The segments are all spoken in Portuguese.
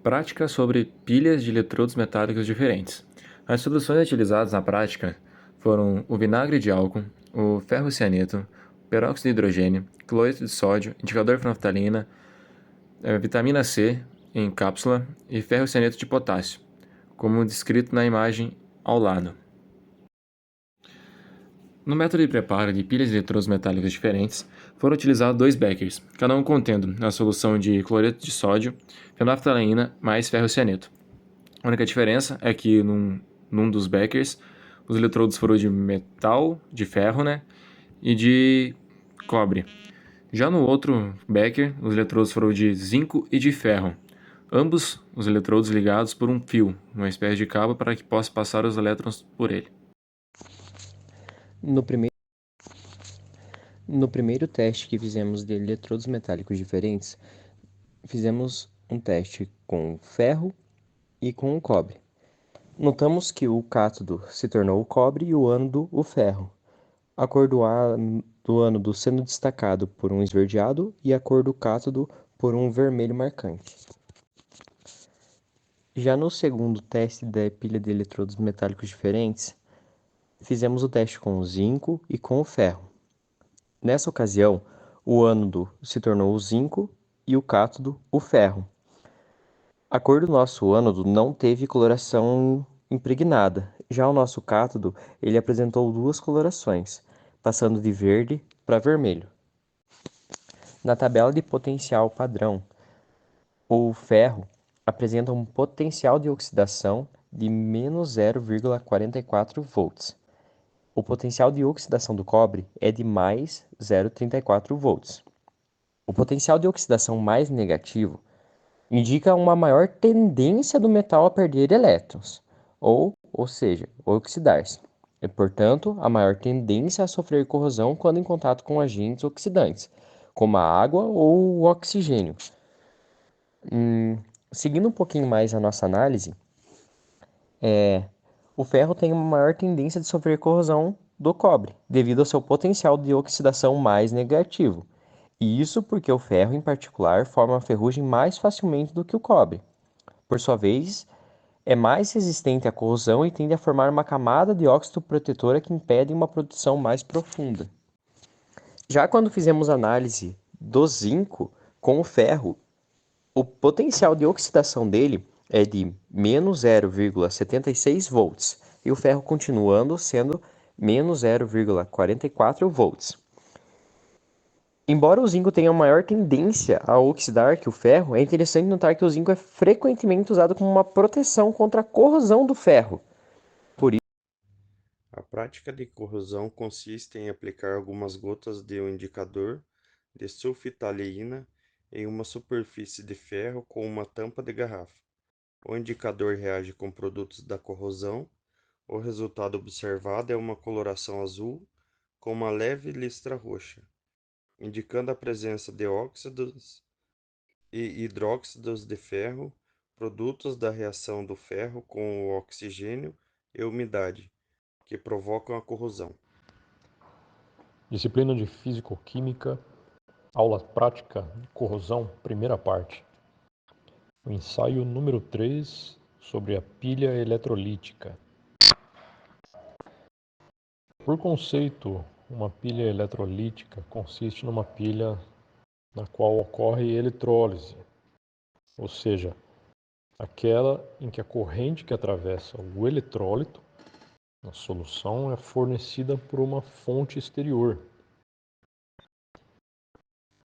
Prática sobre pilhas de eletrodos metálicos diferentes. As soluções utilizadas na prática foram o vinagre de álcool, o ferrocianeto, o peróxido de hidrogênio, cloreto de sódio, indicador de naftalina, vitamina C em cápsula e ferrocianeto de potássio, como descrito na imagem ao lado. No método de preparo de pilhas de eletrodos metálicos diferentes, foram utilizados 2 beckers, cada um contendo a solução de cloreto de sódio, fenolftaleína mais ferrocianeto. A única diferença é que num dos beckers, os eletrodos foram de metal, de ferro, né, e de cobre. Já no outro becker, os eletrodos foram de zinco e de ferro. Ambos os eletrodos ligados por um fio, uma espécie de cabo para que possa passar os elétrons por ele. No primeiro teste que fizemos de eletrodos metálicos diferentes, fizemos um teste com ferro e com o cobre. Notamos que o cátodo se tornou o cobre e o ânodo o ferro. A cor do ânodo sendo destacado por um esverdeado e a cor do cátodo por um vermelho marcante. Já no segundo teste da pilha de eletrodos metálicos diferentes, fizemos o teste com o zinco e com o ferro. Nessa ocasião, o ânodo se tornou o zinco e o cátodo o ferro. A cor do nosso ânodo não teve coloração impregnada. Já o nosso cátodo, ele apresentou 2 colorações, passando de verde para vermelho. Na tabela de potencial padrão, o ferro apresenta um potencial de oxidação de menos 0,44 volts. O potencial de oxidação do cobre é de mais 0,34 volts. O potencial de oxidação mais negativo indica uma maior tendência do metal a perder elétrons, ou seja, oxidar-se, e, portanto, a maior tendência a sofrer corrosão quando em contato com agentes oxidantes, como a água ou o oxigênio. Seguindo um pouquinho mais a nossa análise, o ferro tem uma maior tendência de sofrer corrosão do cobre, devido ao seu potencial de oxidação mais negativo. E isso porque o ferro, em particular, forma a ferrugem mais facilmente do que o cobre. Por sua vez, é mais resistente à corrosão e tende a formar uma camada de óxido protetora que impede uma produção mais profunda. Já quando fizemos análise do zinco com o ferro, o potencial de oxidação dele é de menos 0,76 volts e o ferro continuando sendo menos 0,44 volts. Embora o zinco tenha maior tendência a oxidar que o ferro, é interessante notar que o zinco é frequentemente usado como uma proteção contra a corrosão do ferro. A prática de corrosão consiste em aplicar algumas gotas de um indicador de sulfitaleína em uma superfície de ferro com uma tampa de garrafa. O indicador reage com produtos da corrosão. O resultado observado é uma coloração azul com uma leve listra roxa, indicando a presença de óxidos e hidróxidos de ferro, produtos da reação do ferro com o oxigênio e umidade, que provocam a corrosão. Disciplina de Físico-Química, aula prática de corrosão, primeira parte. O ensaio número 3 sobre a pilha eletrolítica. Por conceito, uma pilha eletrolítica consiste numa pilha na qual ocorre eletrólise, ou seja, aquela em que a corrente que atravessa o eletrólito na solução é fornecida por uma fonte exterior.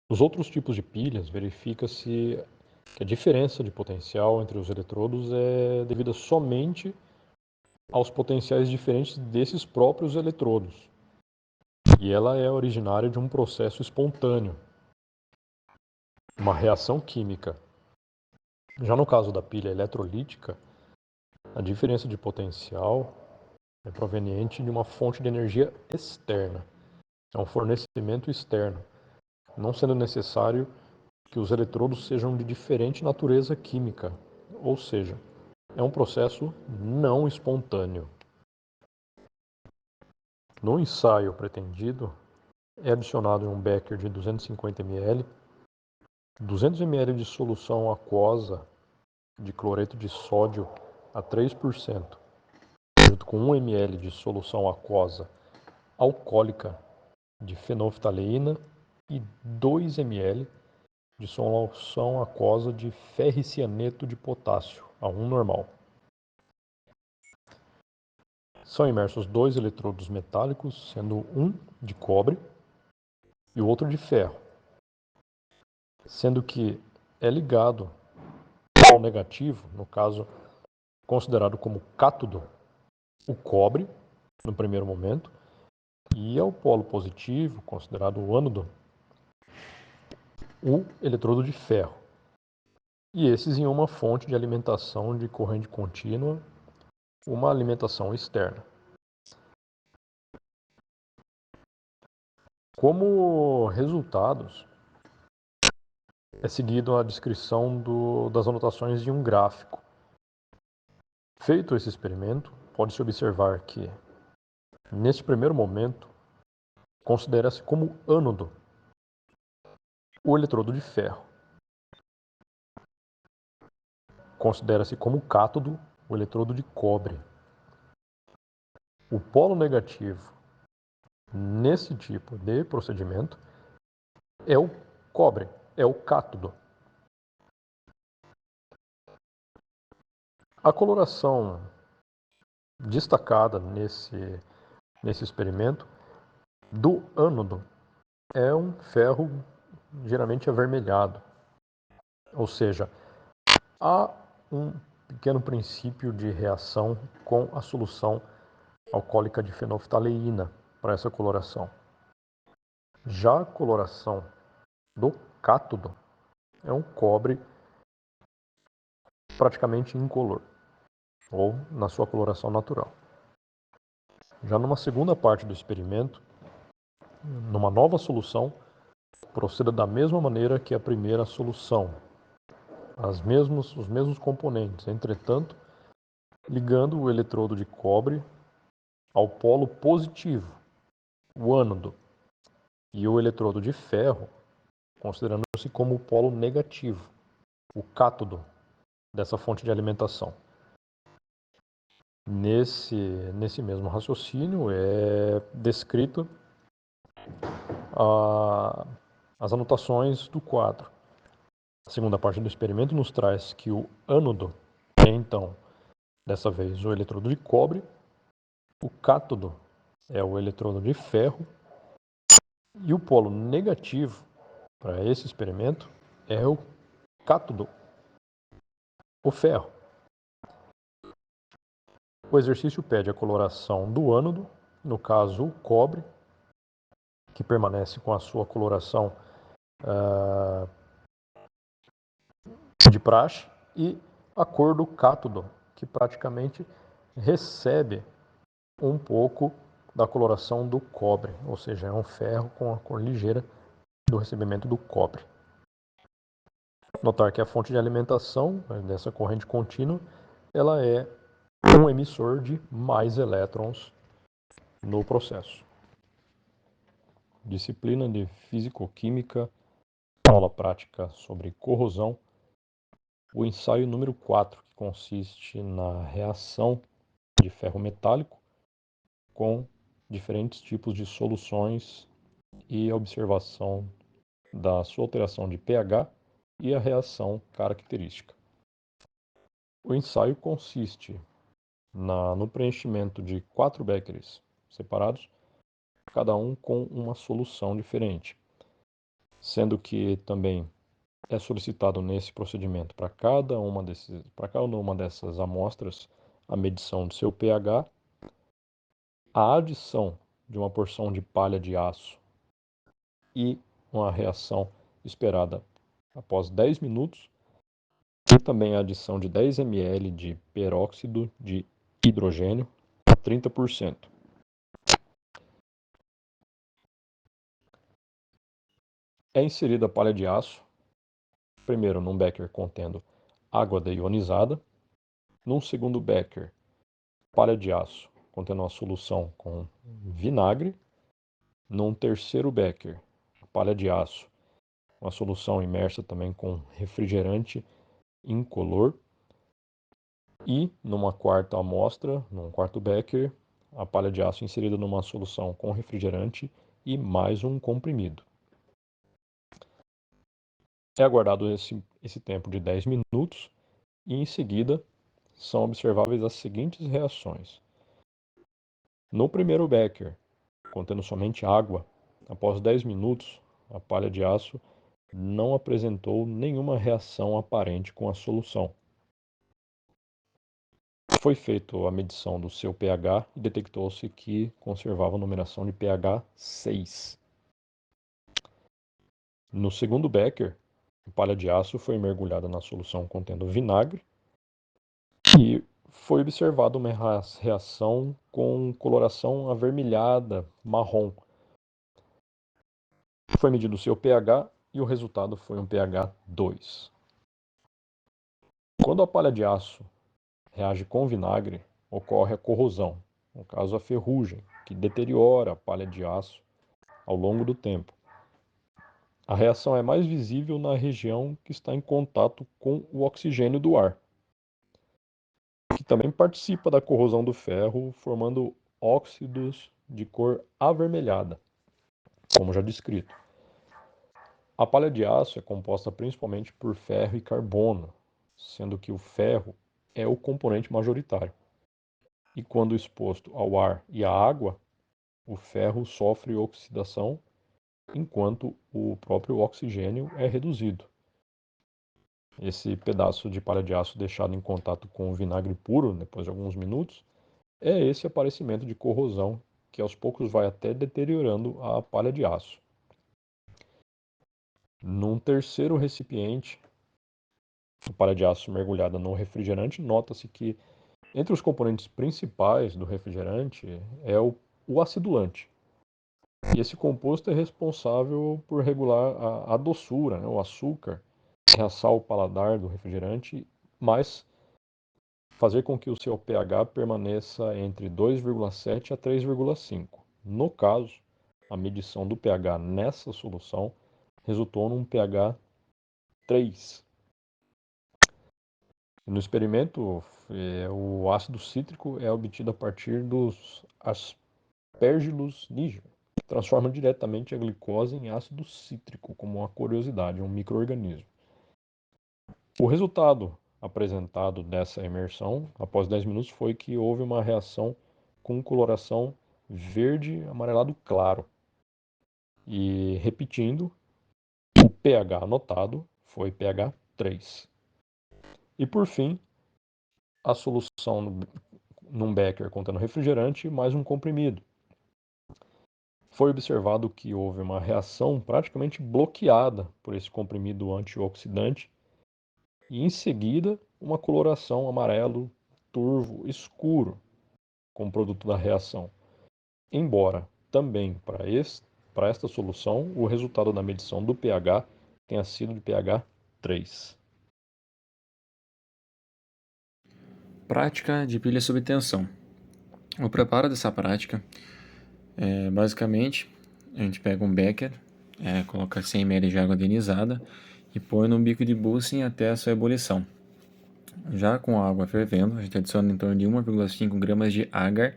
Nos outros tipos de pilhas, verifica-se que a diferença de potencial entre os eletrodos é devida somente aos potenciais diferentes desses próprios eletrodos, e ela é originária de um processo espontâneo, uma reação química. Já no caso da pilha eletrolítica, a diferença de potencial é proveniente de uma fonte de energia externa, é um fornecimento externo, não sendo necessário que os eletrodos sejam de diferente natureza química, ou seja, é um processo não espontâneo. No ensaio pretendido, é adicionado em um becker de 250 ml, 200 ml de solução aquosa de cloreto de sódio a 3%, junto com 1 ml de solução aquosa alcoólica de fenolftaleína e 2 ml de solução aquosa de ferricianeto de potássio a 1 normal. São imersos 2 eletrodos metálicos, sendo um de cobre e o outro de ferro, sendo que é ligado ao negativo, no caso considerado como cátodo, o cobre, no primeiro momento, e ao polo positivo, considerado o ânodo, o eletrodo de ferro. E esses em uma fonte de alimentação de corrente contínua, uma alimentação externa. Como resultados, é seguido a descrição das anotações de um gráfico. Feito esse experimento, pode-se observar que, neste primeiro momento, considera-se como ânodo o eletrodo de ferro. Considera-se como cátodo o eletrodo de cobre. O polo negativo nesse tipo de procedimento é o cobre, é o cátodo. A coloração destacada nesse experimento do ânodo é um ferro geralmente avermelhado, ou seja, há um pequeno princípio de reação com a solução alcoólica de fenolftaleína para essa coloração. Já a coloração do cátodo é um cobre praticamente incolor, ou na sua coloração natural. Já numa segunda parte do experimento, numa nova solução, proceda da mesma maneira que a primeira solução, os mesmos componentes, entretanto, ligando o eletrodo de cobre ao polo positivo, o ânodo, e o eletrodo de ferro, considerando-se como o polo negativo, o cátodo dessa fonte de alimentação. Nesse mesmo raciocínio é descrito as anotações do quadro. A segunda parte do experimento nos traz que o ânodo é, então, dessa vez o eletrodo de cobre, o cátodo é o eletrodo de ferro e o polo negativo para esse experimento é o cátodo, o ferro. O exercício pede a coloração do ânodo, no caso o cobre, que permanece com a sua coloração de praxe, e a cor do cátodo, que praticamente recebe um pouco da coloração do cobre, ou seja, é um ferro com a cor ligeira do recebimento do cobre. Notar que a fonte de alimentação dessa corrente contínua, ela é um emissor de mais elétrons no processo. Disciplina de Físico-Química, aula prática sobre corrosão, o ensaio número 4, que consiste na reação de ferro metálico com diferentes tipos de soluções e a observação da sua alteração de pH e a reação característica. O ensaio consiste no preenchimento de 4 beckers separados, cada um com uma solução diferente, sendo que também é solicitado nesse procedimento para cada uma dessas amostras a medição do seu pH, a adição de uma porção de palha de aço e uma reação esperada após 10 minutos, e também a adição de 10 ml de peróxido de hidrogênio a 30%. É inserida a palha de aço, primeiro num becker contendo água deionizada, num segundo becker, palha de aço contendo uma solução com vinagre, num terceiro becker, palha de aço, uma solução imersa também com refrigerante incolor, E numa quarta amostra, num quarto becker, a palha de aço inserida numa solução com refrigerante e mais um comprimido. É aguardado esse tempo de 10 minutos e em seguida são observáveis as seguintes reações. No primeiro becker, contendo somente água, após 10 minutos, a palha de aço não apresentou nenhuma reação aparente com a solução. Foi feita a medição do seu pH e detectou-se que conservava a numeração de pH 6. No segundo becker, a palha de aço foi mergulhada na solução contendo vinagre e foi observada uma reação com coloração avermelhada, marrom. Foi medido o seu pH e o resultado foi um pH 2. Quando a palha de aço reage com vinagre, ocorre a corrosão, no caso a ferrugem, que deteriora a palha de aço ao longo do tempo. A reação é mais visível na região que está em contato com o oxigênio do ar, que também participa da corrosão do ferro, formando óxidos de cor avermelhada, como já descrito. A palha de aço é composta principalmente por ferro e carbono, sendo que o ferro é o componente majoritário. E quando exposto ao ar e à água, o ferro sofre oxidação, enquanto o próprio oxigênio é reduzido. Esse pedaço de palha de aço deixado em contato com o vinagre puro, depois de alguns minutos, é esse aparecimento de corrosão que aos poucos vai até deteriorando a palha de aço. Num terceiro recipiente, a palha de aço mergulhada no refrigerante, nota-se que entre os componentes principais do refrigerante é o acidulante. E esse composto é responsável por regular a doçura, né, o açúcar, realçar o paladar do refrigerante, mas fazer com que o seu pH permaneça entre 2,7 a 3,5. No caso, a medição do pH nessa solução resultou num pH 3. No experimento, o ácido cítrico é obtido a partir dos aspergillus niger, que transforma diretamente a glicose em ácido cítrico, como uma curiosidade, um micro-organismo. O resultado apresentado dessa imersão, após 10 minutos, foi que houve uma reação com coloração verde amarelado claro. E repetindo, o pH anotado foi pH 3. E por fim, a solução num becker contendo refrigerante mais um comprimido. Foi observado que houve uma reação praticamente bloqueada por esse comprimido antioxidante e em seguida uma coloração amarelo turvo escuro como produto da reação. Embora também para esta solução o resultado da medição do pH tenha sido de pH 3. Prática de pilha sob tensão. O preparo dessa prática é basicamente a gente pega um becker, coloca 100 ml de água ionizada e põe no bico de Bunsen até a sua ebulição. Já com a água fervendo, a gente adiciona em torno de 1,5 gramas de agar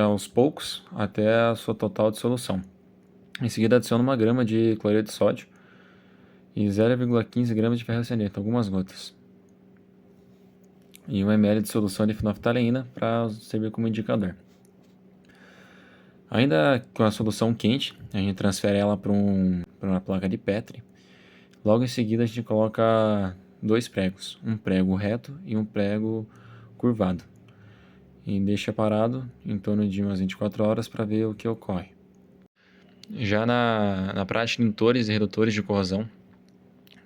aos poucos até a sua total dissolução. Em seguida adiciona 1 grama de cloreto de sódio e 0,15 gramas de ferrocyanito, algumas gotas. E 1 ml de solução de fenolftaleína para servir como indicador. Ainda com a solução quente, a gente transfere ela para uma placa de Petri. Logo em seguida a gente coloca 2 pregos, um prego reto e um prego curvado. E deixa parado em torno de umas 24 horas para ver o que ocorre. Já na prática de indutores e redutores de corrosão,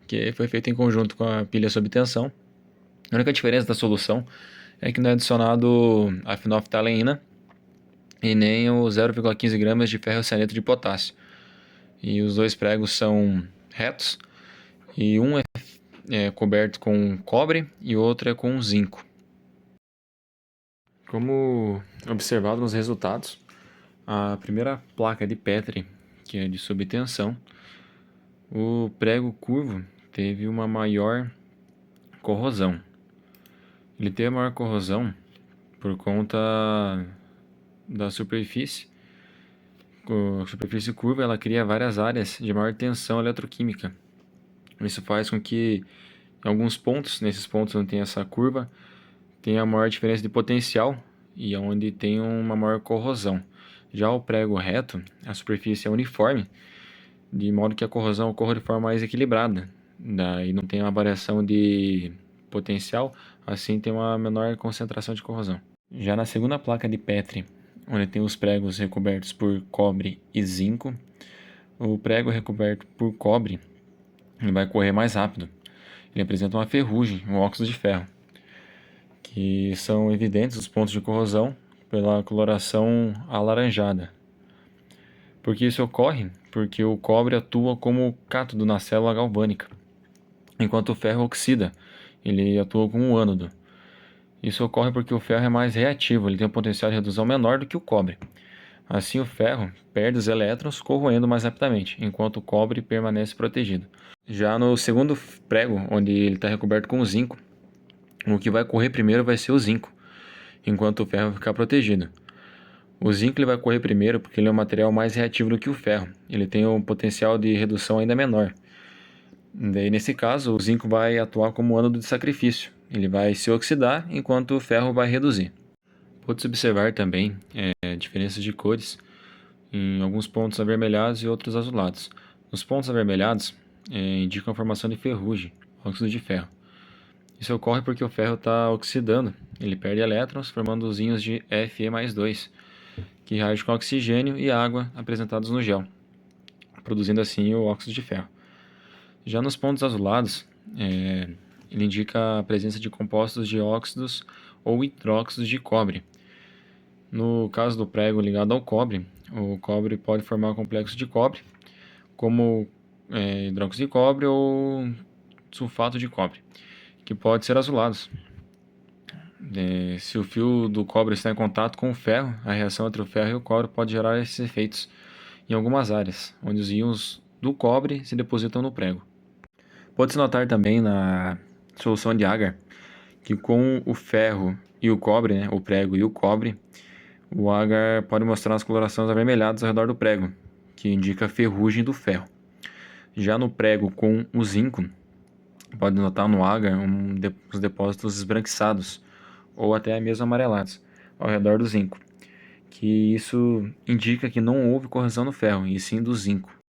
que foi feito em conjunto com a pilha sob tensão, a única diferença da solução é que não é adicionado a fenolftaleína e nem o 0,15 gramas de ferrocyaneto de potássio. E os 2 pregos são retos e um é coberto com cobre e o outro é com zinco. Como observado nos resultados, a primeira placa de Petri, que é de subtensão, o prego curvo teve uma maior corrosão Ele tem a maior corrosão por conta da superfície. A superfície curva ela cria várias áreas de maior tensão eletroquímica. Isso faz com que em alguns pontos, nesses pontos onde tem essa curva, tenha maior diferença de potencial e onde tem uma maior corrosão. Já o prego reto, a superfície é uniforme, de modo que a corrosão ocorre de forma mais equilibrada. Daí não tem uma variação de potencial, assim tem uma menor concentração de corrosão. Já na segunda placa de Petri, onde tem os pregos recobertos por cobre e zinco, o prego recoberto por cobre ele vai correr mais rápido. Ele apresenta uma ferrugem, um óxido de ferro, que são evidentes os pontos de corrosão pela coloração alaranjada. Por que isso ocorre? Porque o cobre atua como cátodo na célula galvânica, enquanto o ferro oxida, ele atua como um ânodo. Isso ocorre porque o ferro é mais reativo, ele tem um potencial de redução menor do que o cobre. Assim, o ferro perde os elétrons corroendo mais rapidamente, enquanto o cobre permanece protegido. Já no segundo prego, onde ele está recoberto com zinco, o que vai correr primeiro vai ser o zinco, enquanto o ferro vai ficar protegido. O zinco ele vai correr primeiro porque ele é um material mais reativo do que o ferro. Ele tem um potencial de redução ainda menor. Daí, nesse caso, o zinco vai atuar como ânodo de sacrifício. Ele vai se oxidar enquanto o ferro vai reduzir. Pode-se observar também diferenças de cores em alguns pontos avermelhados e outros azulados. Os pontos avermelhados indicam a formação de ferrugem, óxido de ferro. Isso ocorre porque o ferro está oxidando, ele perde elétrons formando os íons de Fe+2, que reagem com oxigênio e água apresentados no gel, produzindo assim o óxido de ferro. Já nos pontos azulados, ele indica a presença de compostos de óxidos ou hidróxidos de cobre. No caso do prego ligado ao cobre, o cobre pode formar complexo de cobre, como hidróxido de cobre ou sulfato de cobre, que pode ser azulados. Se o fio do cobre está em contato com o ferro, a reação entre o ferro e o cobre pode gerar esses efeitos em algumas áreas, onde os íons do cobre se depositam no prego. Pode-se notar também na solução de agar que com o ferro e o cobre, o prego e o cobre, o agar pode mostrar as colorações avermelhadas ao redor do prego, que indica a ferrugem do ferro. Já no prego com o zinco, pode notar no agar os depósitos esbranquiçados, ou até mesmo amarelados, ao redor do zinco, que isso indica que não houve corrosão no ferro, e sim do zinco.